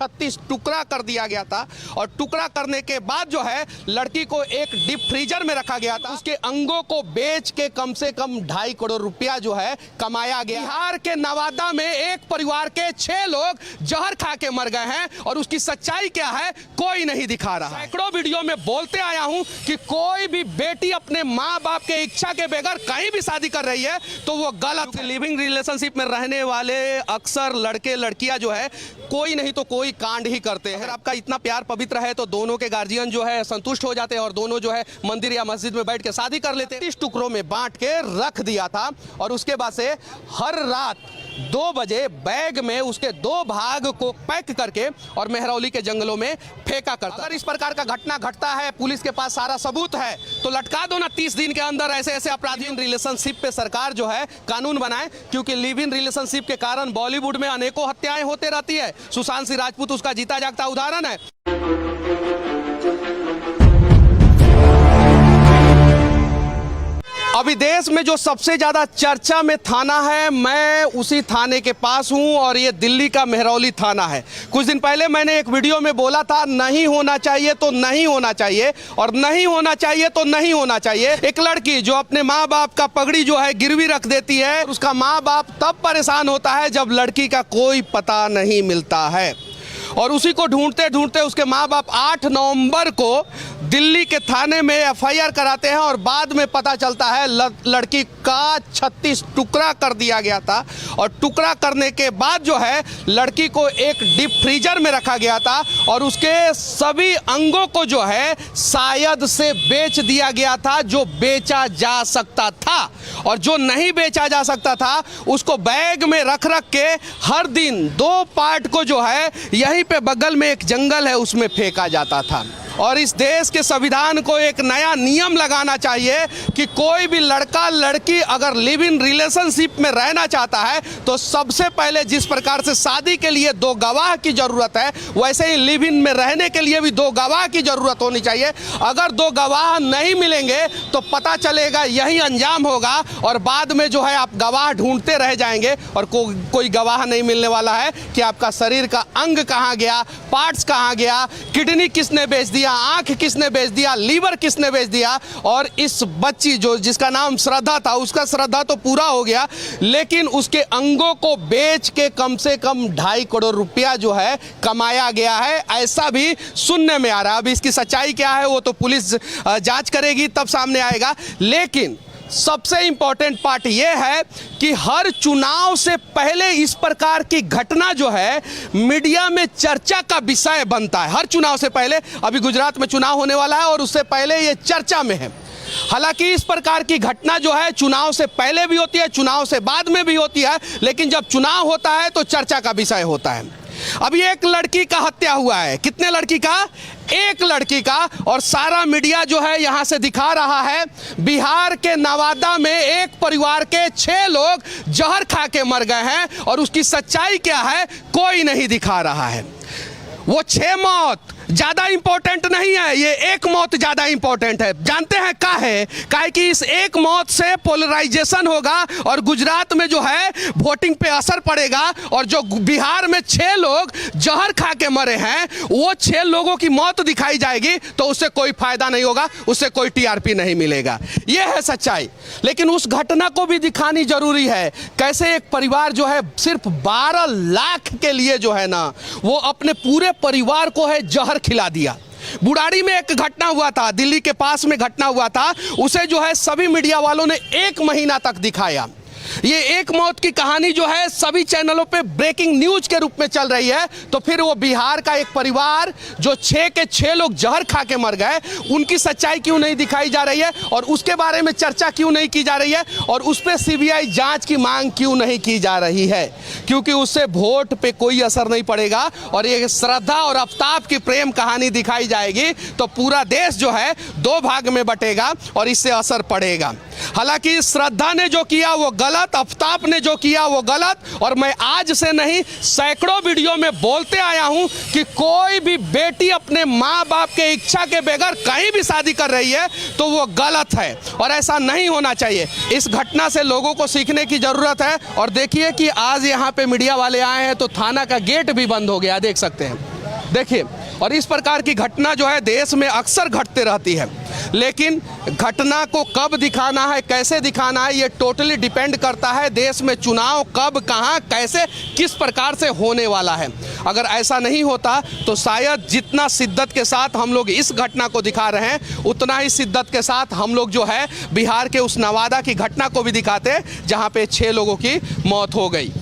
36 टुकड़ा कर दिया गया था और टुकड़ा करने के बाद जो है लड़की को एक डीप फ्रीजर में रखा गया था। उसके अंगों को बेच के कम से कम 2.5 करोड़ रुपया जो है कमाया गया। बिहार के नवादा में एक परिवार के 6 लोग जहर खा के मर गए हैं और उसकी सच्चाई क्या है कोई नहीं दिखा रहा। सैकड़ों वीडियो में बोलते आया हूं कि कोई भी बेटी अपने माँ बाप के इच्छा के बगैर कहीं भी शादी कर रही है तो वो गलत है। लिविंग रिलेशनशिप में रहने वाले अक्सर लड़के लड़कियां जो है कोई नहीं तो कोई कांड ही करते हैं। अगर आपका इतना प्यार पवित्र है तो दोनों के गार्जियन जो है संतुष्ट हो जाते हैं और दोनों जो है मंदिर या मस्जिद में बैठ के शादी कर लेते हैं। 30 टुकड़ों में बांट के रख दिया था और उसके बाद से हर रात 2 बजे बैग में उसके 2 भाग को पैक करके और मेहरौली के जंगलों में फेंका करता। अगर इस प्रकार का घटना घटता है, पुलिस के पास सारा सबूत है तो लटका दो ना 30 दिन के अंदर ऐसे ऐसे अपराधी। रिलेशनशिप पे सरकार जो है कानून बनाए, क्योंकि लिव इन रिलेशनशिप के कारण बॉलीवुड में अनेकों हत्याएं होते रहती है। सुशांत सिंह राजपूत उसका जीता जागता उदाहरण है। अभी देश में जो सबसे ज्यादा चर्चा में थाना है, मैं उसी थाने के पास हूं और ये दिल्ली का मेहरौली थाना है। कुछ दिन पहले मैंने एक वीडियो में बोला था नहीं होना चाहिए तो नहीं होना चाहिए और नहीं होना चाहिए तो नहीं होना चाहिए। एक लड़की जो अपने माँ बाप का पगड़ी जो है गिरवी रख देती है, उसका माँ बाप तब परेशान होता है जब लड़की का कोई पता नहीं मिलता है और उसी को ढूंढते ढूंढते उसके माँ बाप 8 नवंबर को दिल्ली के थाने में एफआईआर कराते हैं और बाद में पता चलता है लड़की का 36 टुकड़ा कर दिया गया था और टुकड़ा करने के बाद जो है लड़की को एक डीप फ्रीजर में रखा गया था और उसके सभी अंगों को जो है शायद से बेच दिया गया था। जो बेचा जा सकता था और जो नहीं बेचा जा सकता था उसको बैग में रख रख के हर दिन 2 पार्ट को जो है यहीं पे बगल में एक जंगल है उसमें फेंका जाता था। और इस देश के संविधान को एक नया नियम लगाना चाहिए कि कोई भी लड़का लड़की अगर लिव इन रिलेशनशिप में रहना चाहता है तो सबसे पहले जिस प्रकार से शादी के लिए 2 गवाह की जरूरत है, वैसे ही लिव इन में रहने के लिए भी 2 गवाह की जरूरत होनी चाहिए। अगर 2 गवाह नहीं मिलेंगे तो पता चलेगा यही अंजाम होगा और बाद में जो है आप गवाह ढूंढते रह जाएंगे और कोई गवाह नहीं मिलने वाला है कि आपका शरीर का अंग कहाँ गया, पार्ट्स कहाँ गया, किडनी किसने बेच दिया, आंख किसने बेच दिया, लीवर किसने बेच दिया। और इस बच्ची जो जिसका नाम श्रद्धा था, उसका श्रद्धा तो पूरा हो गया लेकिन उसके अंगों को बेच के कम से कम 2.5 करोड़ रुपया जो है कमाया गया है, ऐसा भी सुनने में आ रहा है। अब इसकी सच्चाई क्या है वो तो पुलिस जांच करेगी तब सामने आएगा। लेकिन सबसे इंपॉर्टेंट पार्ट ये है कि हर चुनाव से पहले इस प्रकार की घटना जो है मीडिया में चर्चा का विषय बनता है। हर चुनाव से पहले, अभी गुजरात में चुनाव होने वाला है और उससे पहले ये चर्चा में है। हालांकि इस प्रकार की घटना जो है चुनाव से पहले भी होती है, चुनाव से बाद में भी होती है, लेकिन जब चुनाव होता है तो चर्चा का विषय होता है। अभी एक लड़की का हत्या हुआ है। कितने लड़की का? एक लड़की का। और सारा मीडिया जो है यहां से दिखा रहा है बिहार के नवादा में एक परिवार के 6 लोग जहर खा के मर गए हैं और उसकी सच्चाई क्या है कोई नहीं दिखा रहा है। वो 6 मौत ज्यादा इंपॉर्टेंट नहीं है, ये एक मौत ज्यादा इंपॉर्टेंट है। जानते हैं काहे कि इस एक मौत से पोलराइजेशन होगा और गुजरात में जो है वोटिंग पे असर पड़ेगा और जो बिहार में 6 लोग जहर खा के मरे हैं वो 6 लोगों की मौत दिखाई जाएगी तो उससे कोई फायदा नहीं होगा, उससे कोई टीआरपी नहीं मिलेगा। ये है सच्चाई। लेकिन उस घटना को भी दिखानी जरूरी है। कैसे एक परिवार जो है सिर्फ 12 लाख के लिए जो है ना वो अपने पूरे परिवार को है जहर खिला दिया। बुढ़ारी में एक घटना हुआ था, दिल्ली के पास में घटना हुआ था, उसे जो है सभी मीडिया वालों ने 1 महीना तक दिखाया। ये एक मौत की कहानी जो है सभी चैनलों पे ब्रेकिंग न्यूज के रूप में चल रही है। तो फिर वो बिहार का एक परिवार जो 6 के 6 लोग जहर खा के मर गए, उनकी सच्चाई क्यों नहीं दिखाई जा रही है और उसके बारे में चर्चा क्यों नहीं की जा रही है और उस पर सीबीआई जांच की मांग क्यों नहीं की जा रही है? क्योंकि उससे वोट पे कोई असर नहीं पड़ेगा और ये श्रद्धा और आफ्ताब की प्रेम कहानी दिखाई जाएगी तो पूरा देश जो है 2 भाग में बटेगा और इससे असर पड़ेगा। हालांकि श्रद्धा ने जो किया वो गलत, आफ्ताब ने जो किया वो गलत। और मैं आज से नहीं सैकड़ों वीडियो में बोलते आया हूं कि कोई भी बेटी अपने माँ बाप के इच्छा के बगैर कहीं भी शादी कर रही है तो वो गलत है और ऐसा नहीं होना चाहिए। इस घटना से लोगों को सीखने की जरूरत है। और देखिए कि आज यहाँ पे मीडिया वाले आए हैं तो थाना का गेट भी बंद हो गया, देख सकते हैं। देखिए, और इस प्रकार की घटना जो है देश में अक्सर घटते रहती है, लेकिन घटना को कब दिखाना है, कैसे दिखाना है, ये टोटली डिपेंड करता है देश में चुनाव कब, कहाँ, कैसे, किस प्रकार से होने वाला है। अगर ऐसा नहीं होता तो शायद जितना शिद्दत के साथ हम लोग इस घटना को दिखा रहे हैं, उतना ही शिद्दत के साथ हम लोग जो है बिहार के उस नवादा की घटना को भी दिखाते, जहाँ पे 6 लोगों की मौत हो गई।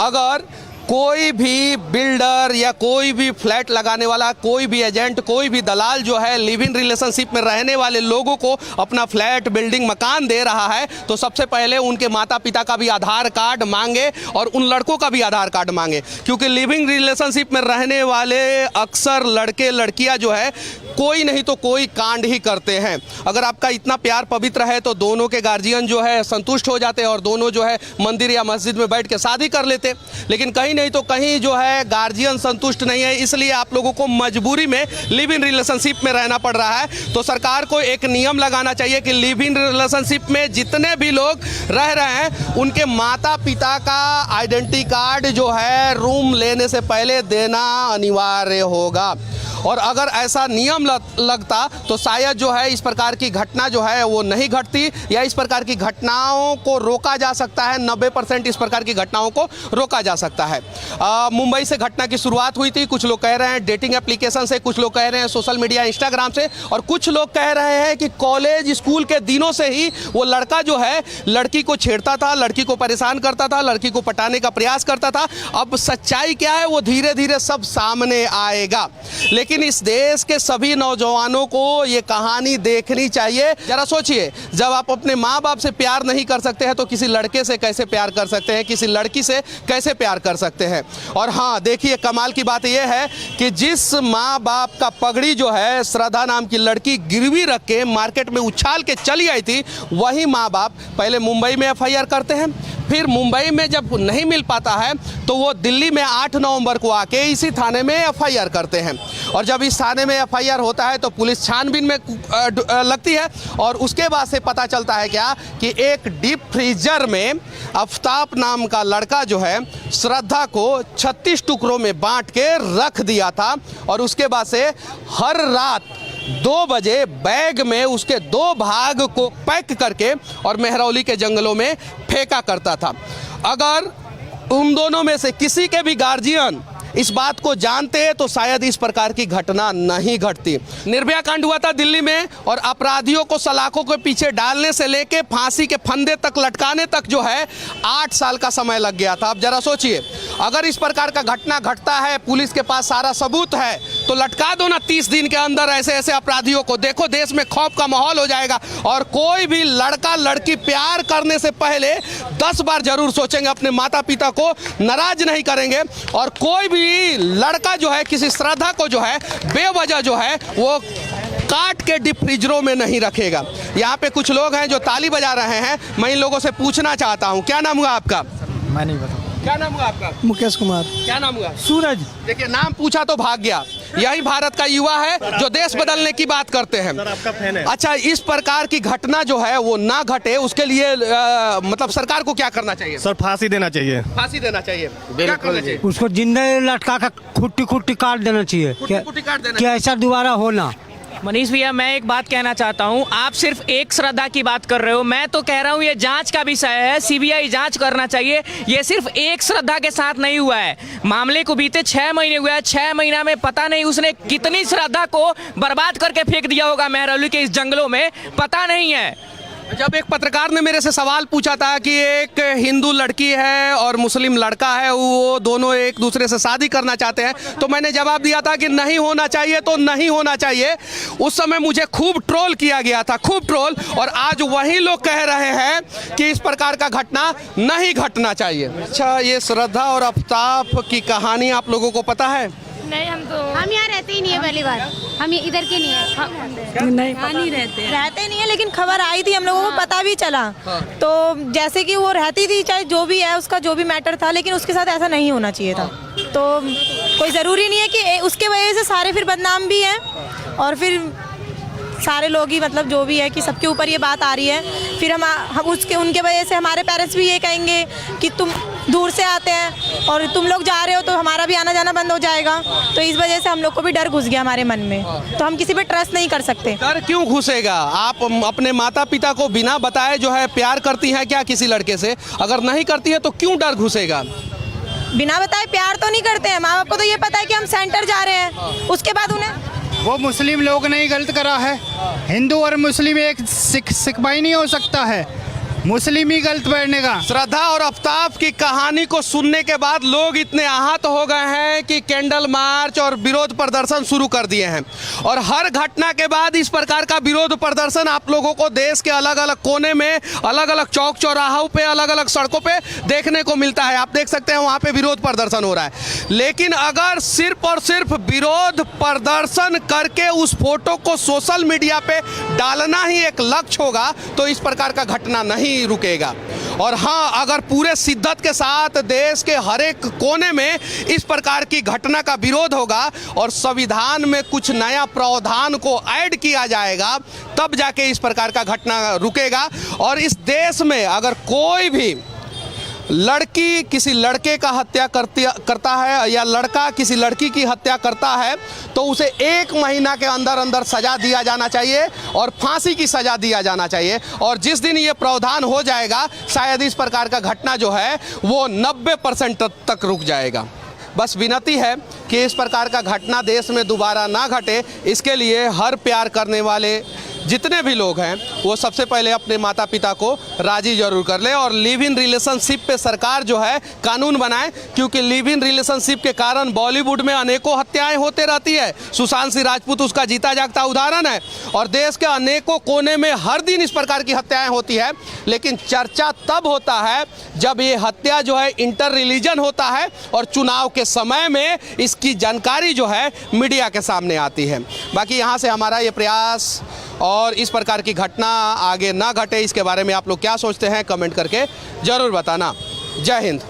अगर कोई भी बिल्डर या कोई भी फ्लैट लगाने वाला, कोई भी एजेंट, कोई भी दलाल जो है लिव इन रिलेशनशिप में रहने वाले लोगों को अपना फ्लैट, बिल्डिंग, मकान दे रहा है, तो सबसे पहले उनके माता पिता का भी आधार कार्ड मांगे और उन लड़कों का भी आधार कार्ड मांगे, क्योंकि लिविंग रिलेशनशिप में रहने वाले अक्सर लड़के लड़कियां जो है कोई नहीं तो कोई कांड ही करते हैं। अगर आपका इतना प्यार पवित्र है तो दोनों के गार्जियन जो है संतुष्ट हो जाते और दोनों जो है मंदिर या मस्जिद में बैठ के शादी कर लेते, लेकिन कहीं नहीं तो कहीं जो है गार्जियन संतुष्ट नहीं है, इसलिए आप लोगों को मजबूरी में लिव इन रिलेशनशिप में रहना पड़ रहा है। तो सरकार को एक नियम लगाना चाहिए कि लिव इन रिलेशनशिप में जितने भी लोग रह रहे हैं उनके माता पिता का आइडेंटिटी कार्ड जो है रूम लेने से पहले देना अनिवार्य होगा। और अगर ऐसा नियम लगता तो शायद जो है इस प्रकार की घटना जो है वो नहीं घटती, या इस प्रकार की घटनाओं को रोका जा सकता है। 90% इस प्रकार की घटनाओं को रोका जा सकता है। मुंबई से घटना की शुरुआत हुई थी, कुछ लोग कह रहे हैं डेटिंग एप्लीकेशन से, कुछ लोग कह रहे हैं सोशल मीडिया इंस्टाग्राम से, और कुछ लोग कह रहे हैं कि कॉलेज स्कूल के दिनों से ही वो लड़का जो है लड़की को छेड़ता था, लड़की को परेशान करता था, लड़की को पटाने का प्रयास करता था। अब सच्चाई क्या है वो धीरे धीरे सब सामने आएगा, लेकिन इस देश के सभी नौजवानों को ये कहानी देखनी चाहिए। जरा सोचिए, जब आप अपने माँ बाप से प्यार नहीं कर सकते हैं तो किसी लड़के से कैसे प्यार कर सकते हैं, किसी लड़की से कैसे प्यार कर सकते हैं। और हाँ, देखिए कमाल की बात यह है कि जिस माँ बाप का पगड़ी जो है श्रद्धा नाम की लड़की गिरवी रख के मार्केट में उछाल के चली आई थी, वही माँ बाप पहले मुंबई में FIR करते हैं, फिर मुंबई में जब नहीं मिल पाता है तो वो दिल्ली में 8 नवंबर को आके इसी थाने में FIR करते हैं। और जब इस थाने में FIR होता है तो पुलिस छानबीन में लगती है, और उसके बाद से पता चलता है क्या कि एक डीप फ्रीजर में आफ्ताब नाम का लड़का जो है श्रद्धा को 36 टुकड़ों में बांट के रख दिया था, और उसके बाद से हर रात 2 बजे बैग में उसके 2 भाग को पैक करके और मेहरौली के जंगलों में फेंका करता था। अगर उन दोनों में से किसी के भी गार्जियन इस बात को जानते तो शायद इस प्रकार की घटना नहीं घटती। निर्भया कांड हुआ था दिल्ली में, और अपराधियों को सलाखों के पीछे डालने से लेके फांसी के फंदे तक लटकाने तक जो है 8 साल का समय लग गया था। अब जरा सोचिए, अगर इस प्रकार का घटना घटता है, पुलिस के पास सारा सबूत है, तो लटका दो ना 30 दिन के अंदर ऐसे ऐसे अपराधियों को। देखो देश में खौफ का माहौल हो जाएगा, और कोई भी लड़का लड़की प्यार करने से पहले 10 बार जरूर सोचेंगे, अपने माता पिता को नाराज नहीं करेंगे। और कोई भी लड़का जो है किसी श्रद्धा को जो है बेवजह जो है वो काट के डीप फ्रीजरों में नहीं रखेगा। यहाँ पे कुछ लोग हैं जो ताली बजा रहे हैं, मैं इन लोगों से पूछना चाहता हूँ, क्या नाम हुआ आपका? मैं नहीं बता। क्या नाम हुआ आपका? मुकेश कुमार। क्या नाम हुआ? सूरज। देखिए, नाम पूछा तो भाग गया। यही भारत का युवा है जो देश बदलने की बात करते हैं। सर, आपका फैन है। अच्छा, इस प्रकार की घटना जो है वो ना घटे, उसके लिए मतलब सरकार को क्या करना चाहिए? सर, फांसी देना चाहिए। फांसी देना चाहिए। क्या करना चाहिए? उसको जिंदा लटका कर खुट्टी खुट्टी काट देना चाहिए। कुट्टी काट देना क्या ऐसा दोबारा होना? मनीष भैया, मैं एक बात कहना चाहता हूं, आप सिर्फ एक श्रद्धा की बात कर रहे हो, मैं तो कह रहा हूं ये जांच का विषय है, CBI जांच करना चाहिए। ये सिर्फ एक श्रद्धा के साथ नहीं हुआ है, मामले को बीते 6 महीने हुआ है। 6 महीना में पता नहीं उसने कितनी श्रद्धा को बर्बाद करके फेंक दिया होगा मेहरौली के इस जंगलों में, पता नहीं है। जब एक पत्रकार ने मेरे से सवाल पूछा था कि एक हिंदू लड़की है और मुस्लिम लड़का है, वो दोनों एक दूसरे से शादी करना चाहते हैं, तो मैंने जवाब दिया था कि नहीं होना चाहिए तो नहीं होना चाहिए। उस समय मुझे खूब ट्रोल किया गया था, खूब ट्रोल, और आज वही लोग कह रहे हैं कि इस प्रकार का घटना नहीं घटना चाहिए। अच्छा, ये श्रद्धा और आफ्ताब की कहानी आप लोगों को पता है? नहीं, हम यहाँ रहते ही नहीं है, पहली बार हम इधर के नहीं है। नहीं रहते नहीं है, लेकिन खबर आई थी, हम लोगों को पता भी चला। तो जैसे कि वो रहती थी, चाहे जो भी है उसका जो भी मैटर था, लेकिन उसके साथ ऐसा नहीं होना चाहिए था। तो कोई ज़रूरी नहीं है कि उसके वजह से सारे फिर बदनाम भी हैं, और फिर सारे लोग ही मतलब जो भी है कि सबके ऊपर ये बात आ रही है, फिर हम उसके उनके वजह से हमारे पेरेंट्स भी ये कहेंगे कि तुम दूर से आते हैं और तुम लोग जा रहे हो तो हमारा भी आना जाना बंद हो जाएगा। तो इस वजह से हम लोग को भी डर घुस गया हमारे मन में, तो हम किसी पे ट्रस्ट नहीं कर सकते। डर क्यों घुसेगा? आप अपने माता पिता को बिना बताए जो है प्यार करती हैं क्या किसी लड़के से? अगर नहीं करती है तो क्यों डर घुसेगा? बिना बताए प्यार तो नहीं करते हैं। माँ बाप को तो ये पता है कि हम सेंटर जा रहे हैं, उसके बाद उन्हें वो मुस्लिम लोग ने ही गलत करा है। हिंदू और मुस्लिम एक सिखवा ही नहीं हो सकता है, मुस्लिम ही गलत बैठने का। श्रद्धा और आफ्ताब की कहानी को सुनने के बाद लोग इतने आहत हो गए हैं कि कैंडल मार्च और विरोध प्रदर्शन शुरू कर दिए हैं। और हर घटना के बाद इस प्रकार का विरोध प्रदर्शन आप लोगों को देश के अलग अलग कोने में, अलग अलग चौक चौराहों पे, अलग अलग सड़कों पे देखने को मिलता है। आप देख सकते हैं वहाँ पे विरोध प्रदर्शन हो रहा है। लेकिन अगर सिर्फ और सिर्फ विरोध प्रदर्शन करके उस फोटो को सोशल मीडिया पे डालना ही एक लक्ष्य होगा तो इस प्रकार का घटना नहीं रुकेगा। और हाँ, अगर पूरे शिद्दत के साथ देश के हर एक कोने में इस प्रकार की घटना का विरोध होगा और संविधान में कुछ नया प्रावधान को ऐड किया जाएगा, तब जाके इस प्रकार का घटना रुकेगा। और इस देश में अगर कोई भी लड़की किसी लड़के का हत्या करता है या लड़का किसी लड़की की हत्या करता है तो उसे 1 महीना के अंदर अंदर सज़ा दिया जाना चाहिए और फांसी की सज़ा दिया जाना चाहिए। और जिस दिन ये प्रावधान हो जाएगा शायद इस प्रकार का घटना जो है वो 90% तक रुक जाएगा। बस विनती है कि इस प्रकार का घटना देश में दोबारा ना घटे, इसके लिए हर प्यार करने वाले जितने भी लोग हैं वो सबसे पहले अपने माता पिता को राजी जरूर कर ले और लिव इन रिलेशनशिप पे सरकार जो है कानून बनाए, क्योंकि लिव इन रिलेशनशिप के कारण बॉलीवुड में अनेकों हत्याएं होते रहती है। सुशांत सिंह राजपूत उसका जीता जागता उदाहरण है। और देश के अनेकों कोने में हर दिन इस प्रकार की हत्याएं होती है, लेकिन चर्चा तब होता है जब ये हत्या जो है इंटर रिलीजन होता है और चुनाव के समय में इसकी जानकारी जो है मीडिया के सामने आती है। बाकी यहाँ से हमारा ये प्रयास और इस प्रकार की घटना आगे ना घटे, इसके बारे में आप लोग क्या सोचते हैं कमेंट करके ज़रूर बताना। जय हिंद।